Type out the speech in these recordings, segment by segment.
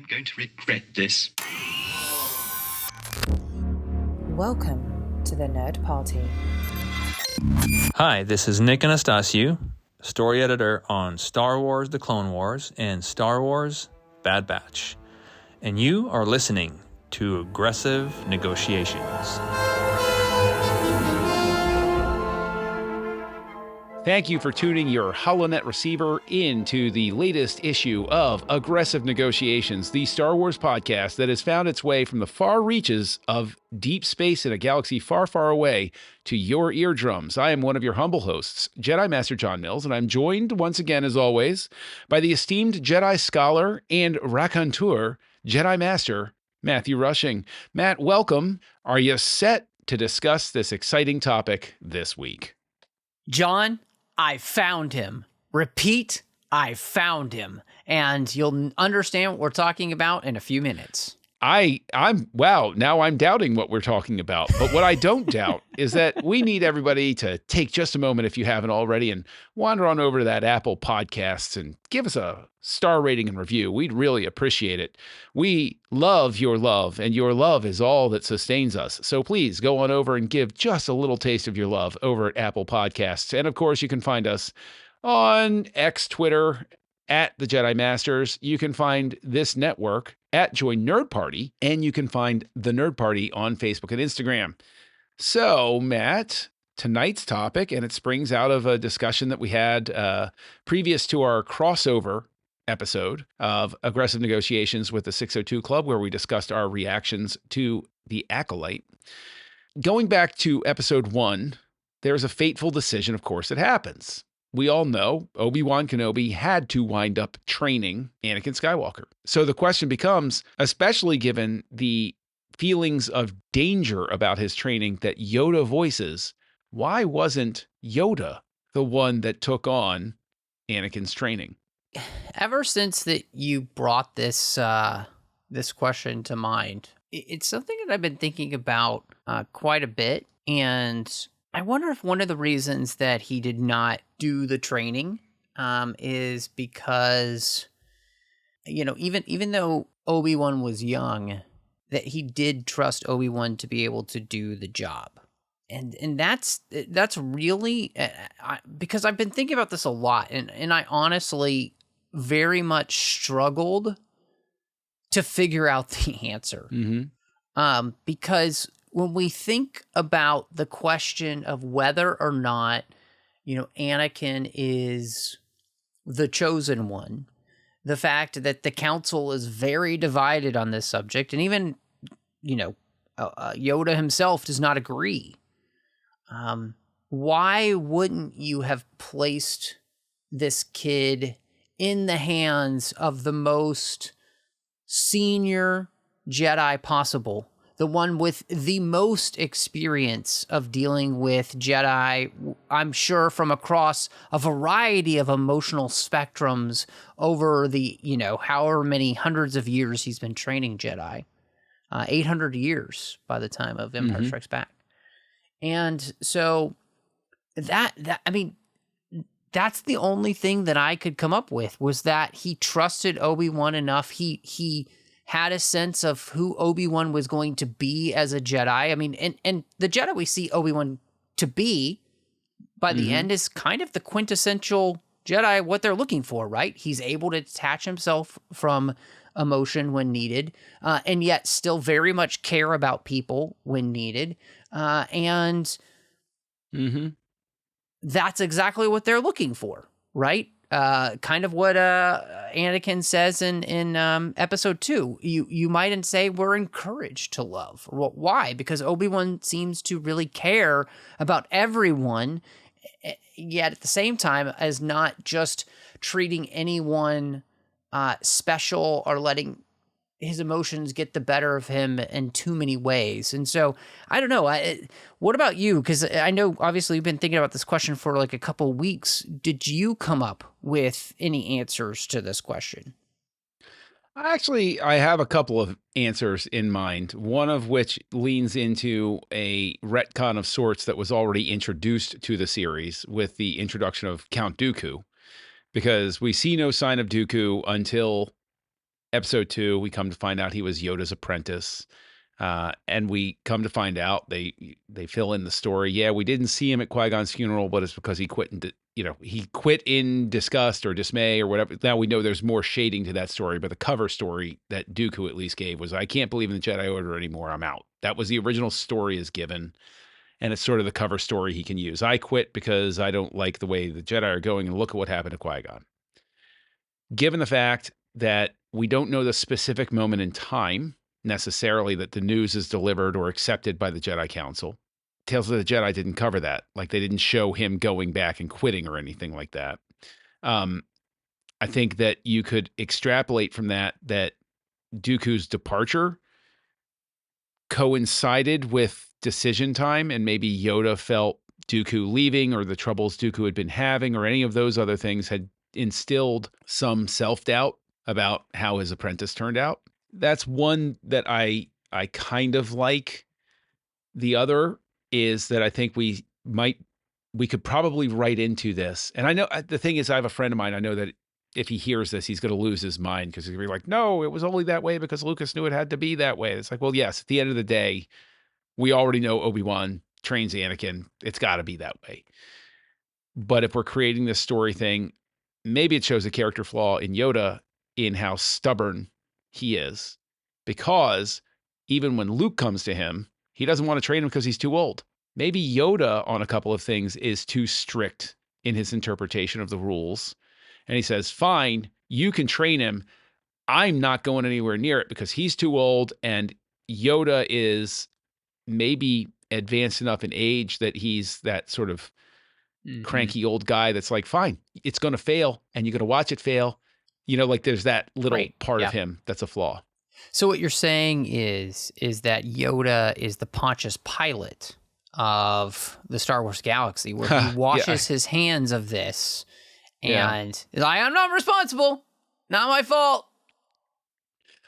I'm going to regret this. Welcome to the Nerd Party. Hi, this is Nick Anastasiou, story editor on Star Wars The Clone Wars and Star Wars Bad Batch. And you are listening to Aggressive Negotiations. Thank you for tuning your HoloNet receiver into the latest issue of Aggressive Negotiations, the Star Wars podcast that has found its way from the far reaches of deep space in a galaxy far, far away to your eardrums. I am one of your humble hosts, Jedi Master John Mills, and I'm joined once again, as always, by the esteemed Jedi scholar and raconteur, Jedi Master Matthew Rushing. Matt, welcome. Are you set to discuss this exciting topic this week? John, I found him. Repeat, I found him. And you'll understand what we're talking about in a few minutes. Now I'm doubting what we're talking about. But what I don't doubt is that we need everybody to take just a moment, if you haven't already, and wander on over to that Apple Podcasts and give us a star rating and review. We'd really appreciate it. We love your love, and your love is all that sustains us. So please go on over and give just a little taste of your love over at Apple Podcasts. And of course, you can find us on X, Twitter, at the Jedi Masters. You can find this network at Join Nerd Party, and you can find the Nerd Party on Facebook and Instagram. So, Matt, tonight's topic, and it springs out of a discussion that we had previous to our crossover episode of Aggressive Negotiations with the 602 Club, where we discussed our reactions to The Acolyte. Going back to episode 1, there's a fateful decision, of course, that happens. We all know Obi-Wan Kenobi had to wind up training Anakin Skywalker. So the question becomes, especially given the feelings of danger about his training that Yoda voices, why wasn't Yoda the one that took on Anakin's training? Ever since that you brought this this question to mind, it's something that I've been thinking about quite a bit, and I wonder if one of the reasons that he did not do the training is because, you know, even though Obi-Wan was young, that he did trust Obi-Wan to be able to do the job. And that's really, because I've been thinking about this a lot, and I honestly very much struggled to figure out the answer. Mm-hmm. Because when we think about the question of whether or not, you know, Anakin is the chosen one, the fact that the council is very divided on this subject, and even, you know, Yoda himself does not agree. Why wouldn't you have placed this kid in the hands of the most senior Jedi possible? The one with the most experience of dealing with Jedi, I'm sure, from across a variety of emotional spectrums over the, you know, however many hundreds of years he's been training Jedi. 800 years by the time of Empire Strikes Back. And so I mean, that's the only thing that I could come up with, was that he trusted Obi-Wan enough. He had a sense of who Obi-Wan was going to be as a Jedi. I mean, and the Jedi we see Obi-Wan to be by the end is kind of the quintessential Jedi, what they're looking for, right? He's able to detach himself from emotion when needed, and yet still very much care about people when needed. And that's exactly what they're looking for, right? Kind of what Anakin says in episode 2. You might say we're encouraged to love. Well, why? Because Obi-Wan seems to really care about everyone, yet at the same time as not just treating anyone special or letting his emotions get the better of him in too many ways. And so, I don't know. What about you? Because I know, obviously, you've been thinking about this question for like a couple weeks. Did you come up with any answers to this question? Actually, I have a couple of answers in mind, one of which leans into a retcon of sorts that was already introduced to the series with the introduction of Count Dooku, because we see no sign of Dooku until episode 2, we come to find out he was Yoda's apprentice. And we come to find out they fill in the story. Yeah, we didn't see him at Qui-Gon's funeral, but it's because he quit he quit in disgust or dismay or whatever. Now we know there's more shading to that story, but the cover story that Dooku at least gave was, I can't believe in the Jedi Order anymore. I'm out. That was the original story as given. And it's sort of the cover story he can use. I quit because I don't like the way the Jedi are going, and look at what happened to Qui-Gon. Given the fact that we don't know the specific moment in time necessarily that the news is delivered or accepted by the Jedi Council, Tales of the Jedi didn't cover that. Like, they didn't show him going back and quitting or anything like that. I think that you could extrapolate from that Dooku's departure coincided with decision time, and maybe Yoda felt Dooku leaving or the troubles Dooku had been having or any of those other things had instilled some self-doubt about how his apprentice turned out. That's one that I kind of like. The other is that I think we could probably write into this. And I know the thing is, I have a friend of mine, I know that if he hears this, he's going to lose his mind because he's going to be like, no, it was only that way because Lucas knew it had to be that way. It's like, well, yes, at the end of the day, we already know Obi-Wan trains Anakin. It's got to be that way. But if we're creating this story thing, maybe it shows a character flaw in Yoda in how stubborn he is. Because even when Luke comes to him, he doesn't want to train him because he's too old. Maybe Yoda on a couple of things is too strict in his interpretation of the rules. And he says, fine, you can train him. I'm not going anywhere near it because he's too old, and Yoda is maybe advanced enough in age that he's that sort of cranky old guy that's like, fine, it's going to fail and you're going to watch it fail. Like there's that little part of him that's a flaw. So what you're saying is that Yoda is the Pontius Pilate of the Star Wars galaxy, where he washes his hands of this and is like, I'm not responsible, not my fault.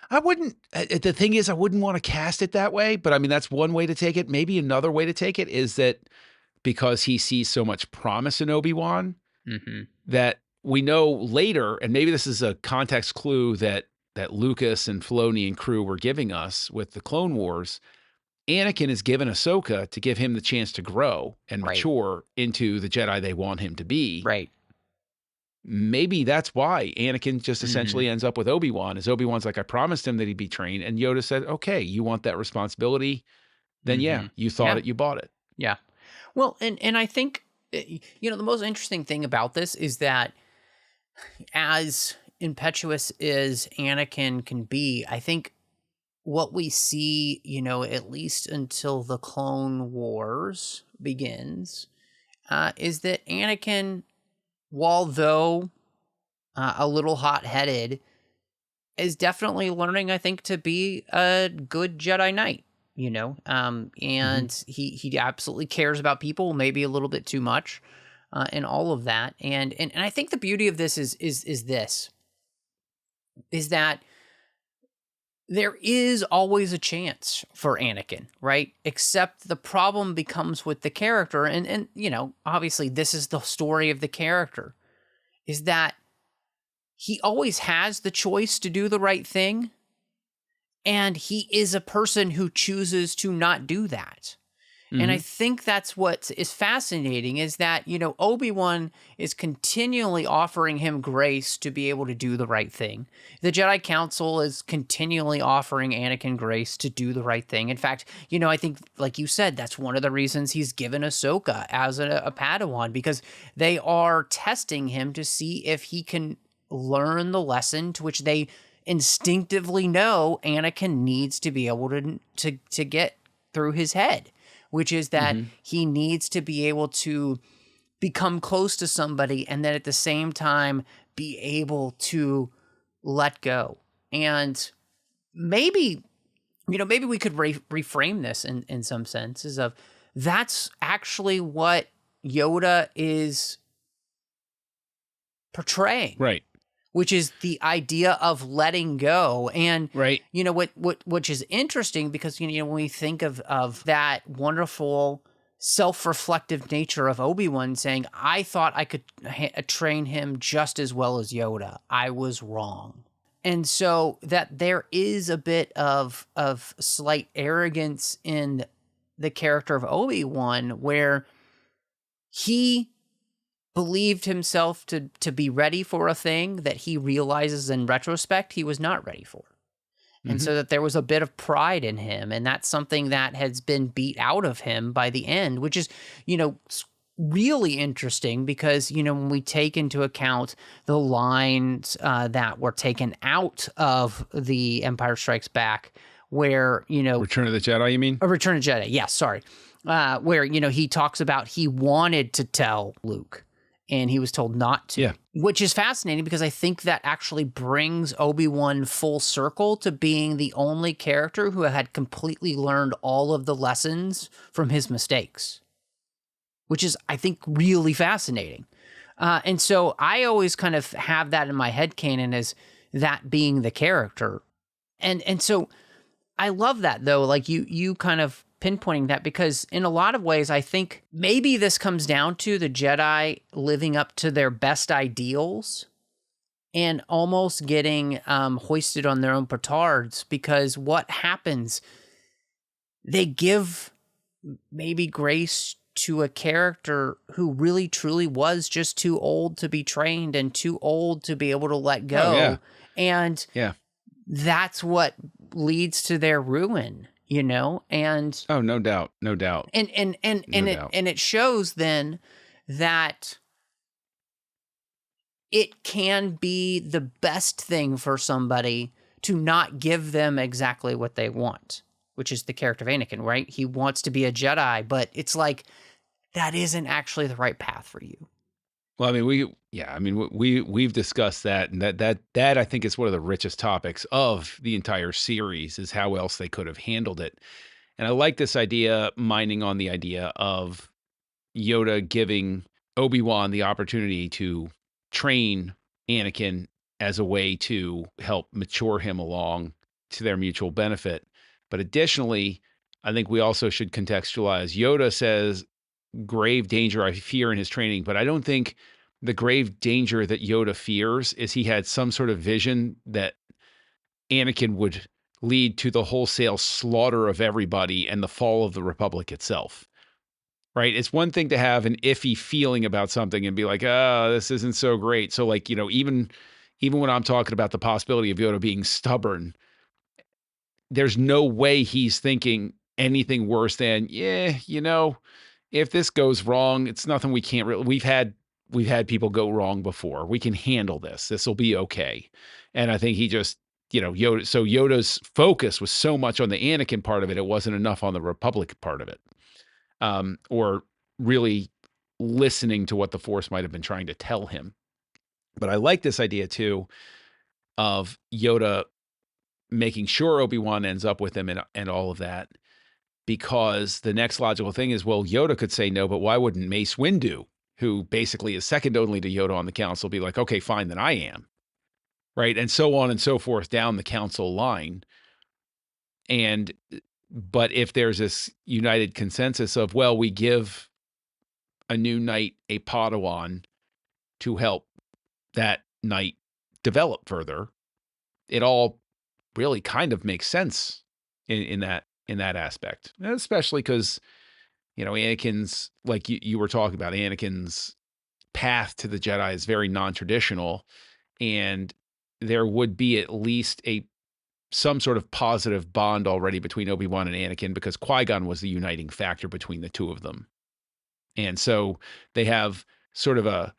I wouldn't, the thing is, I wouldn't want to cast it that way, but I mean, that's one way to take it. Maybe another way to take it is that because he sees so much promise in Obi-Wan, that we know later, and maybe this is a context clue that Lucas and Filoni and crew were giving us with the Clone Wars, Anakin is given Ahsoka to give him the chance to grow and mature into the Jedi they want him to be. Right. Maybe that's why Anakin just essentially ends up with Obi-Wan, is Obi-Wan's like, I promised him that he'd be trained. And Yoda said, okay, you want that responsibility? Then you thought it, you bought it. Yeah. Well, and I think, the most interesting thing about this is that as impetuous as Anakin can be, I think what we see, at least until the Clone Wars begins, is that Anakin, though a little hot-headed, is definitely learning, I think, to be a good Jedi Knight, and he absolutely cares about people, maybe a little bit too much, and all of that. And I think the beauty of this is that there is always a chance for Anakin, right? Except the problem becomes with the character. And obviously this is the story of the character, is that he always has the choice to do the right thing. And he is a person who chooses to not do that. And I think that's what is fascinating, is that, Obi-Wan is continually offering him grace to be able to do the right thing. The Jedi Council is continually offering Anakin grace to do the right thing. In fact, I think, like you said, that's one of the reasons he's given Ahsoka as a Padawan, because they are testing him to see if he can learn the lesson to which they instinctively know Anakin needs to be able to get through his head, which is that he needs to be able to become close to somebody and then at the same time be able to let go. And maybe we could reframe this in some senses of that's actually what Yoda is portraying. Right. Which is the idea of letting go. And, which is interesting because, when we think of that wonderful self-reflective nature of Obi-Wan saying, I thought I could train him just as well as Yoda. I was wrong. And so that there is a bit of slight arrogance in the character of Obi-Wan, where he believed himself to be ready for a thing that he realizes in retrospect he was not ready for. And so that there was a bit of pride in him, and that's something that has been beat out of him by the end, which is, really interesting because, when we take into account the lines that were taken out of The Empire Strikes Back, where, Return of the Jedi, you mean? Return of the Jedi, yes, sorry. Where, he talks about he wanted to tell Luke, and he was told not to. Yeah. Which is fascinating because I think that actually brings Obi-Wan full circle to being the only character who had completely learned all of the lessons from his mistakes, which is, I think, really fascinating. And so I always kind of have that in my headcanon as that being the character. And so I love that, though, like you kind of pinpointing that, because in a lot of ways, I think maybe this comes down to the Jedi living up to their best ideals and almost getting hoisted on their own petards, because what happens, they give maybe grace to a character who really truly was just too old to be trained and too old to be able to let go. Oh, yeah. And Yeah. that's what leads to their ruin. And Oh, no doubt. No doubt. and it shows then that it can be the best thing for somebody to not give them exactly what they want, which is the character of Anakin, right? He wants to be a Jedi, but it's like that isn't actually the right path for you. Well, I mean, we've discussed that, and that I think is one of the richest topics of the entire series, is how else they could have handled it. And I like this idea, mining on the idea of Yoda giving Obi-Wan the opportunity to train Anakin as a way to help mature him along to their mutual benefit. But additionally, I think we also should contextualize. Yoda says, grave danger I fear in his training, but I don't think the grave danger that Yoda fears is he had some sort of vision that Anakin would lead to the wholesale slaughter of everybody and the fall of the Republic itself. Right? It's one thing to have an iffy feeling about something and be like, oh, this isn't so great. So like, even when I'm talking about the possibility of Yoda being stubborn, there's no way he's thinking anything worse than, if this goes wrong, it's nothing we can't really, we've had people go wrong before. We can handle this. This will be okay. And I think he just, Yoda's focus was so much on the Anakin part of it, it wasn't enough on the Republic part of it. Or really listening to what the Force might have been trying to tell him. But I like this idea too of Yoda making sure Obi-Wan ends up with him and all of that. Because the next logical thing is, well, Yoda could say no, but why wouldn't Mace Windu, who basically is second only to Yoda on the council, be like, okay, fine, then I am. Right? And so on and so forth down the council line. But if there's this united consensus of, well, we give a new knight a Padawan to help that knight develop further, it all really kind of makes sense in that aspect, especially because, Anakin's, like you were talking about, Anakin's path to the Jedi is very non-traditional, and there would be at least some sort of positive bond already between Obi-Wan and Anakin, because Qui-Gon was the uniting factor between the two of them. And so they have sort of a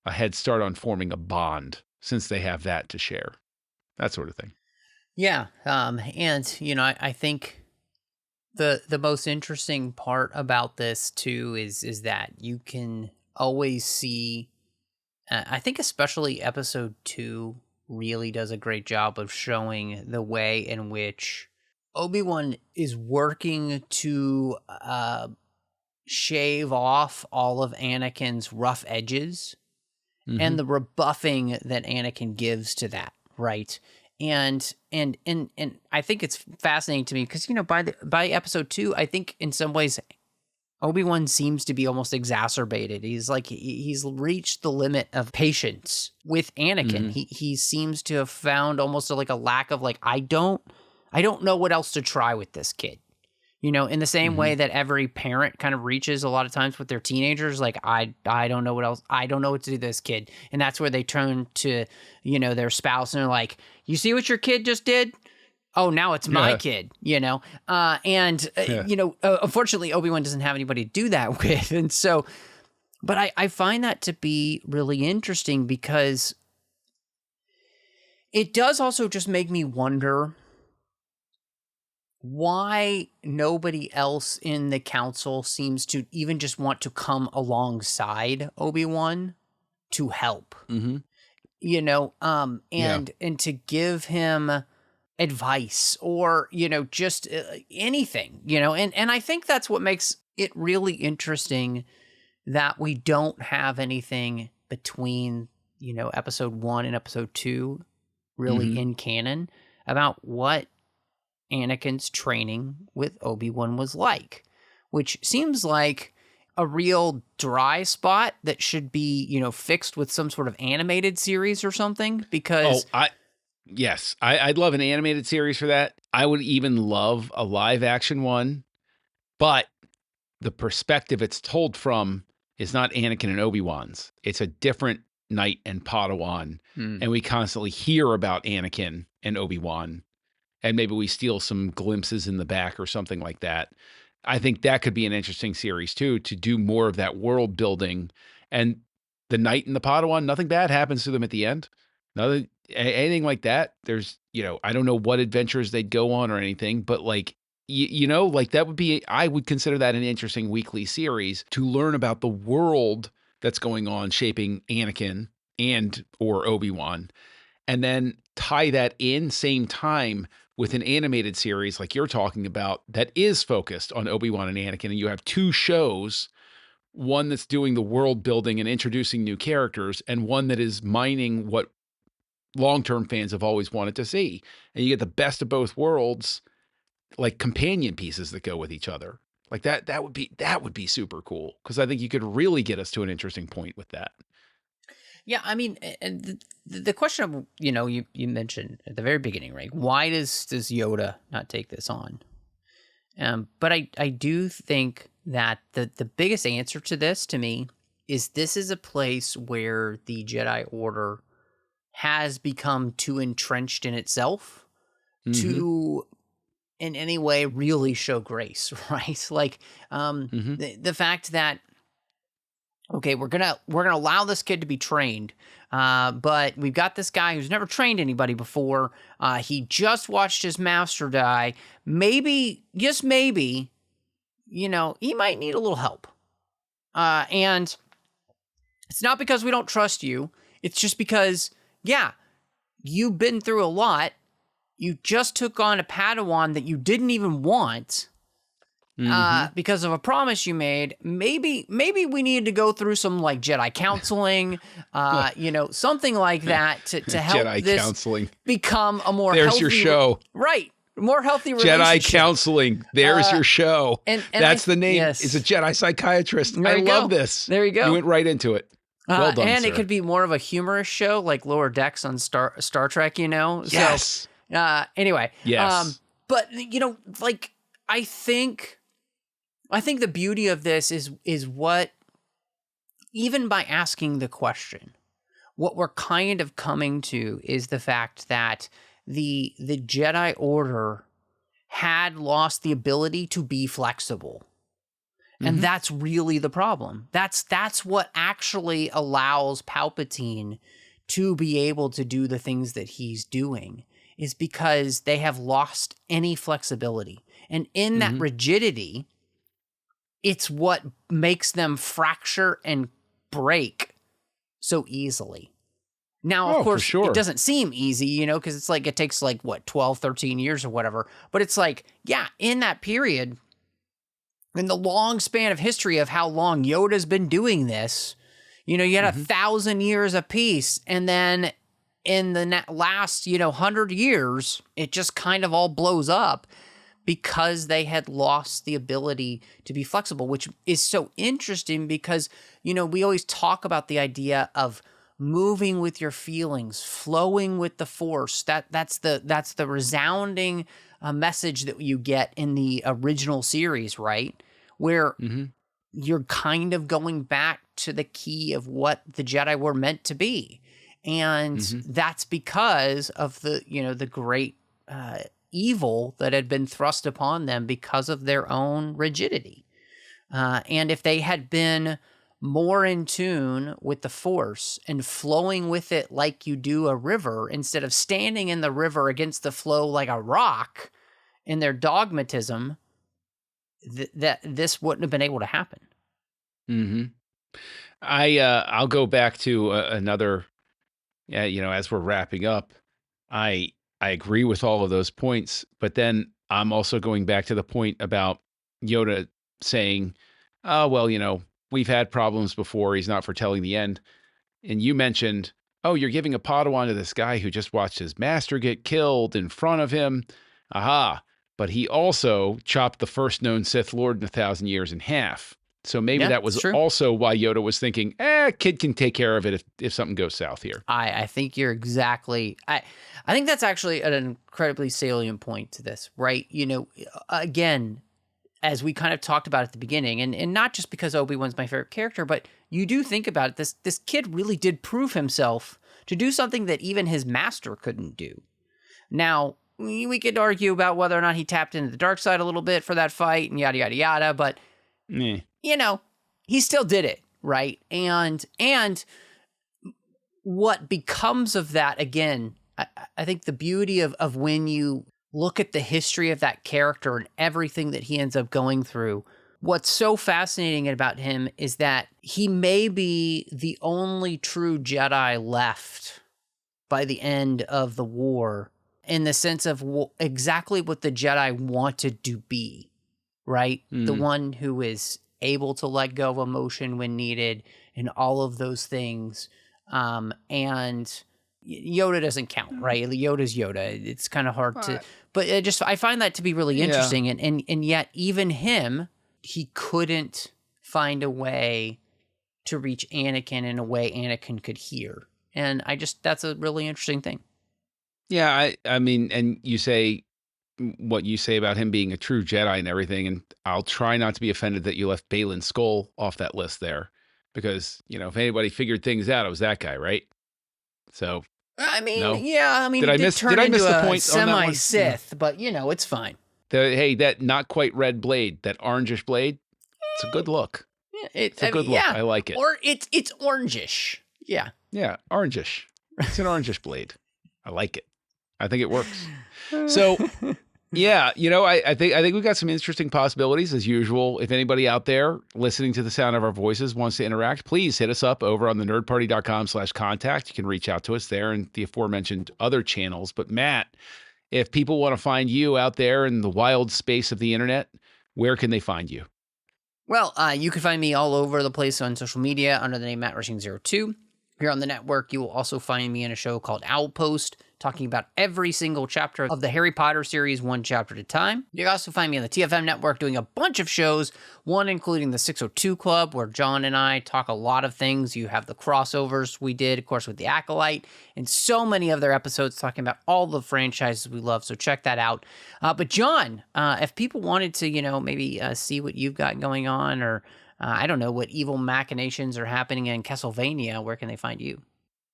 head start on forming a bond since they have that to share, that sort of thing. Yeah. And, I think the most interesting part about this too is that you can always see, I think especially episode 2 really does a great job of showing the way in which Obi-Wan is working to shave off all of Anakin's rough edges and the rebuffing that Anakin gives to that, right? And I think it's fascinating to me because, by episode 2, I think in some ways Obi-Wan seems to be almost exacerbated. He's like, he's reached the limit of patience with Anakin. He seems to have found almost like a lack of like, I don't know what else to try with this kid. You know, in the same way that every parent kind of reaches a lot of times with their teenagers, like, I don't know what else. I don't know what to do with this kid. And that's where they turn to, you know, their spouse and they're like, you see what your kid just did? Oh, now it's my kid, you know? You know, unfortunately, Obi-Wan doesn't have anybody to do that with. And so, but I find that to be really interesting because it does also just make me wonder why nobody else in the council seems to even just want to come alongside Obi-Wan to help, you know, and to give him advice or, you know, just anything, you know, and I think that's what makes it really interesting that we don't have anything between, you know, episode 1 and episode 2 really in canon about what Anakin's training with Obi-Wan was like, which seems like a real dry spot that should be, you know, fixed with some sort of animated series or something, because I'd love an animated series for that. I would even love a live action one, but the perspective it's told from is not Anakin and Obi-Wan's. It's a different knight and Padawan, and we constantly hear about Anakin and Obi-Wan. And maybe we steal some glimpses in the back or something like that. I think that could be an interesting series too, to do more of that world building. And the knight and the Padawan, nothing bad happens to them at the end. Anything like that. There's, you know, I don't know what adventures they'd go on or anything, but like, you know, like that would be, I would consider that an interesting weekly series to learn about the world that's going on shaping Anakin and or Obi-Wan, and then tie that in same time with an animated series like you're talking about that is focused on Obi-Wan and Anakin, and you have two shows, one that's doing the world building and introducing new characters, and one that is mining what long-term fans have always wanted to see. And you get the best of both worlds, like companion pieces that go with each other. Like that would be super cool, because I think you could really get us to an interesting point with that. Yeah, I mean, and the question of, you know, you mentioned at the very beginning, right? Why does Yoda not take this on? But I do think that the biggest answer to this, to me, is this is a place where the Jedi Order has become too entrenched in itself to in any way really show grace, right? Like the fact that, okay, we're gonna allow this kid to be trained, but we've got this guy who's never trained anybody before. He just watched his master die. Maybe, just maybe, you know, he might need a little help. And it's not because we don't trust you. It's just because, yeah, you've been through a lot. You just took on a Padawan that you didn't even want. Because of a promise you made. Maybe we needed to go through some like Jedi counseling, you know, something like that to help Jedi this counseling become a more There's healthy, your show. Right. More healthy relationship. Jedi counseling. There's your show. And that's the name. yes. It's a Jedi psychiatrist. There I you love go. this. There you go. You went right into it. Well done, and sir. it could be more of a humorous show like Lower Decks on Star Trek, you know? Yes. So, anyway. Yes. But, you know, like, I think the beauty of this is what, even by asking the question, what we're kind of coming to is the fact that the Jedi Order had lost the ability to be flexible. And that's really the problem. That's what actually allows Palpatine to be able to do the things that he's doing, is because they have lost any flexibility. And in that rigidity, it's what makes them fracture and break so easily. Now, of course, it doesn't seem easy, you know, because it's like it takes like, 12, 13 years or whatever. But it's like, yeah, in that period, in the long span of history of how long Yoda's been doing this, you know, you had 1,000 years of peace. And then in the last, 100 years, it just kind of all blows up. because they had lost the ability to be flexible, which is so interesting because, we always talk about the idea of moving with your feelings, flowing with the Force. That's the resounding message that you get in the original series, right? Where you're kind of going back to the key of what the Jedi were meant to be. And that's because of the great evil that had been thrust upon them because of their own rigidity. And if they had been more in tune with the Force and flowing with it like you do a river, instead of standing in the river against the flow like a rock in their dogmatism, that this wouldn't have been able to happen. I'll go back to another, as we're wrapping up, I agree with all of those points, but then I'm also going back to the point about Yoda saying, oh, well, we've had problems before. He's not foretelling the end. And you mentioned, oh, you're giving a Padawan to this guy who just watched his master get killed in front of him. Aha. But he also chopped the first known Sith Lord in 1,000 years in half. So maybe that was also why Yoda was thinking, kid can take care of it if something goes south here. I think you're exactly... I think that's actually an incredibly salient point to this, right? Again, as we kind of talked about at the beginning, and not just because Obi-Wan's my favorite character, but you do think about it, this kid really did prove himself to do something that even his master couldn't do. Now, we could argue about whether or not he tapped into the dark side a little bit for that fight and yada, yada, yada, but... he still did it, right? And what becomes of that, again, I think the beauty of when you look at the history of that character and everything that he ends up going through, what's so fascinating about him is that he may be the only true Jedi left by the end of the war, in the sense of exactly what the Jedi wanted to be, right? The one who is able to let go of emotion when needed and all of those things. And Yoda doesn't count, right? Yoda's Yoda. It's kind of hard to, but I find that to be really interesting. And yet even him, he couldn't find a way to reach Anakin in a way Anakin could hear. And that's a really interesting thing. Yeah. I mean, and you say what you say about him being a true Jedi and everything, and I'll try not to be offended that you left Baylan Skoll off that list there, because if anybody figured things out, it was that guy, right? So I mean, no? did I miss the point? Semi-Sith, but it's fine. That not quite red blade, that orangish blade, it's a good look. It's a good look. I like it. Or it's orangish. Yeah. Yeah, orangish. It's an orangish blade. I like it. I think it works. So, yeah, I think we've got some interesting possibilities as usual. If anybody out there listening to the sound of our voices wants to interact, please hit us up over on thenerdparty.com/contact. You can reach out to us there and the aforementioned other channels. But Matt, if people want to find you out there in the wild space of the internet, where can they find you? Well, you can find me all over the place on social media under the name Matt Rushing02. Here on the network, you will also find me in a show called Owlpost, talking about every single chapter of the Harry Potter series, one chapter at a time. You can also find me on the TFM network doing a bunch of shows, one including the 602 Club, where John and I talk a lot of things. You have the crossovers we did, of course, with The Acolyte, and so many other episodes talking about all the franchises we love, so check that out. But John, if people wanted to, maybe see what you've got going on, or I don't know, what evil machinations are happening in Castlevania, where can they find you?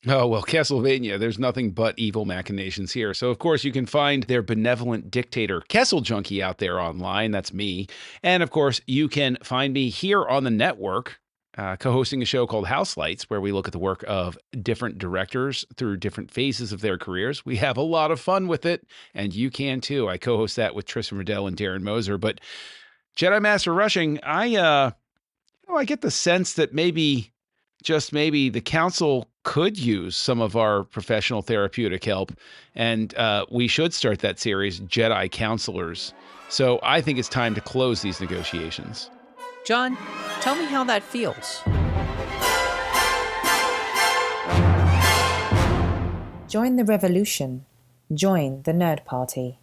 Oh, well, Castlevania, there's nothing but evil machinations here. So, of course, you can find their benevolent dictator, Kessel Junkie, out there online. That's me. And, of course, you can find me here on the network, co-hosting a show called House Lights, where we look at the work of different directors through different phases of their careers. We have a lot of fun with it, and you can too. I co-host that with Tristan Riddell and Darren Moser. But Jedi Master Rushing, I get the sense that maybe, just maybe, the council could use some of our professional therapeutic help, and we should start that series, Jedi Counselors. So I think it's time to close these negotiations. John, tell me how that feels. Join the revolution. Join the Nerd Party.